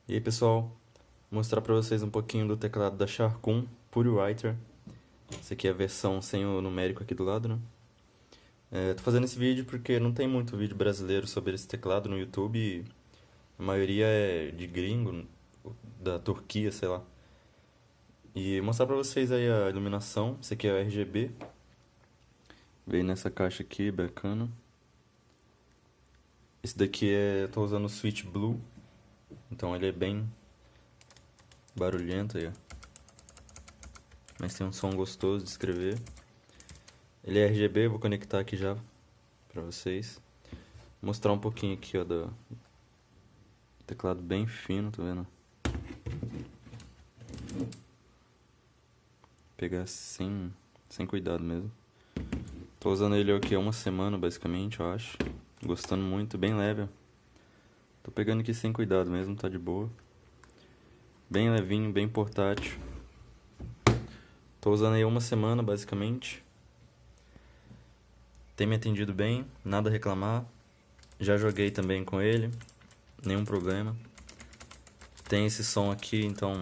E aí pessoal, vou mostrar pra vocês um pouquinho do teclado da Sharkoon PureWriter. Essa aqui é a versão sem o numérico aqui do lado, né? Tô fazendo esse vídeo porque não tem muito vídeo brasileiro sobre esse teclado no YouTube. E a maioria é de gringo, da Turquia, sei lá. E mostrar pra vocês aí a iluminação. Esse aqui é o RGB. Veio nessa caixa aqui, bacana. Esse daqui eu tô usando o Switch Blue. Então ele é bem barulhento aí, ó. Mas tem um som gostoso de escrever. Ele é RGB, vou conectar aqui já pra vocês. Mostrar um pouquinho aqui, ó, do teclado bem fino, tá vendo? Pegar sem cuidado mesmo. Tô usando ele aqui há uma semana, basicamente, eu acho. Gostando muito, bem leve, ó. Tô pegando aqui sem cuidado mesmo, tá de boa. Bem levinho, bem portátil. Tô usando aí há uma semana, basicamente. Tem me atendido bem, nada a reclamar. Já joguei também com ele, nenhum problema. Tem esse som aqui, então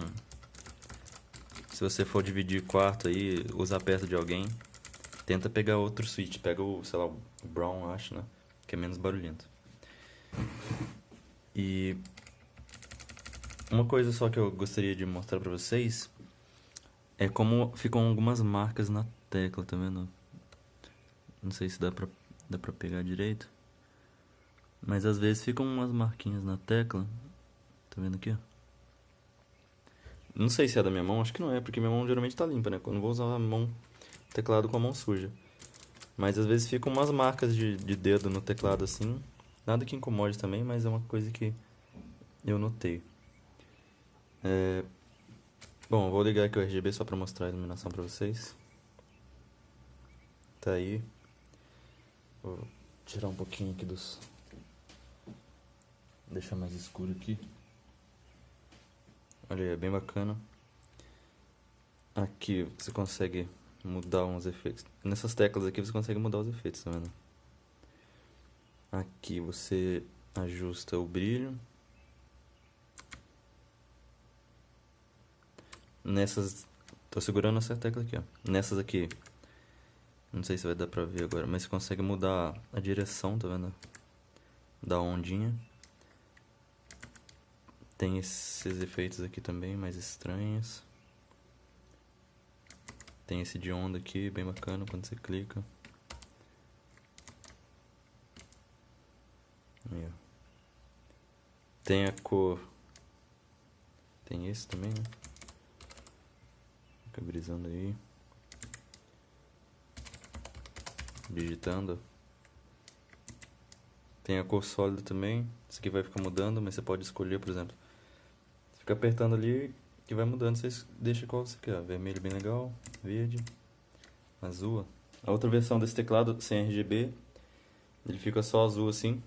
se você for dividir quarto aí, usar perto de alguém, tenta pegar outro switch, pega o, sei lá, o Brown, acho, né? Que é menos barulhento. E uma coisa só que eu gostaria de mostrar pra vocês é como ficam algumas marcas na tecla, tá vendo? Não sei se dá pra pegar direito. Mas às vezes ficam umas marquinhas na tecla. Tá vendo aqui, ó? Não sei se é da minha mão, acho que não é, porque minha mão geralmente tá limpa, né? Quando eu vou usar a mão, teclado com a mão suja. Mas às vezes ficam umas marcas de dedo no teclado assim. Nada que incomode também, mas é uma coisa que eu notei. Bom, vou ligar aqui o RGB só pra mostrar a iluminação pra vocês. Tá aí. Vou tirar um pouquinho aqui dos... Deixar mais escuro aqui. Olha aí, é bem bacana. Aqui você consegue mudar uns efeitos. Nessas teclas aqui você consegue mudar os efeitos, tá vendo? Aqui você ajusta o brilho. Nessas... Tô segurando essa tecla aqui, ó. Nessas aqui, não sei se vai dar pra ver agora, mas você consegue mudar a direção, tá vendo? Da ondinha. Tem esses efeitos aqui também, mais estranhos. Tem esse de onda aqui, bem bacana quando você clica. Aí, ó. Tem a cor. Tem esse também, né? Fica brisando aí. Digitando. Tem a cor sólida também. Isso aqui vai ficar mudando, mas você pode escolher, por exemplo. Você fica apertando ali que vai mudando. Você deixa qual você quer. Vermelho bem legal, verde, azul. A outra versão desse teclado sem RGB, ele fica só azul assim.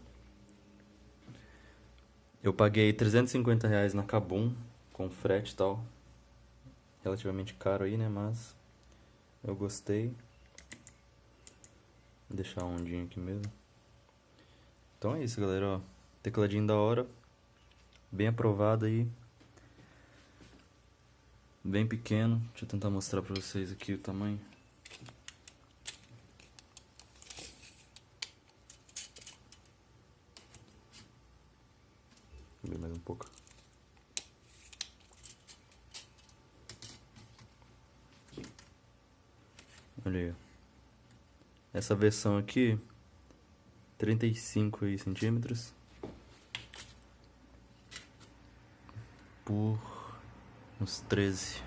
Eu paguei R$ 350 na Kabum, com frete e tal. Relativamente caro aí, né? Mas eu gostei. Vou deixar a ondinha aqui mesmo. Então é isso, galera, ó. Tecladinho da hora. Bem aprovado aí. Bem pequeno. Deixa eu tentar mostrar pra vocês aqui o tamanho. Vou ver mais um pouco. Olha aí, ó. Essa versão aqui, 35 centímetros por uns 13.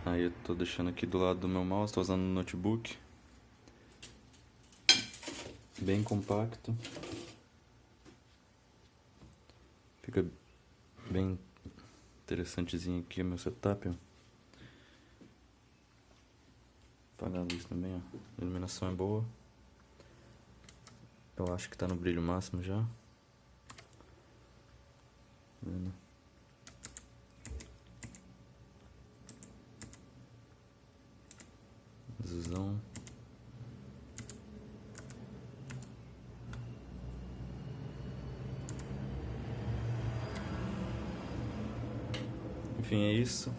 Aí eu tô deixando aqui do lado do meu mouse, tô usando no notebook. Bem compacto. Fica bem interessantezinho aqui o meu setup, ó. Apagar a luz também, ó. A iluminação é boa. Eu acho que tá no brilho máximo já. Vendo? Azulzão. Enfim, é isso.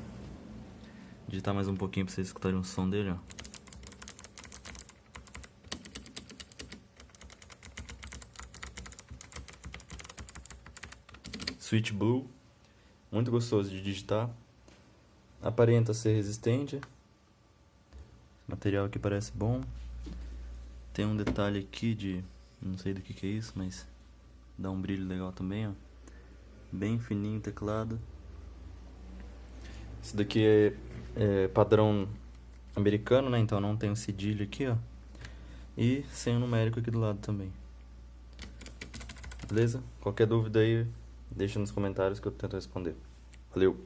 Digitar mais um pouquinho pra vocês escutarem o som dele, ó. Sweet Blue, muito gostoso de digitar. Aparenta ser resistente. O material aqui parece bom. Tem um detalhe aqui de... não sei do que é isso, mas dá um brilho legal também, ó. Bem fininho o teclado. Esse daqui é padrão americano, né? Então não tem o cedilho aqui, ó. E sem o numérico aqui do lado também. Beleza? Qualquer dúvida aí, deixa nos comentários que eu tento responder. Valeu!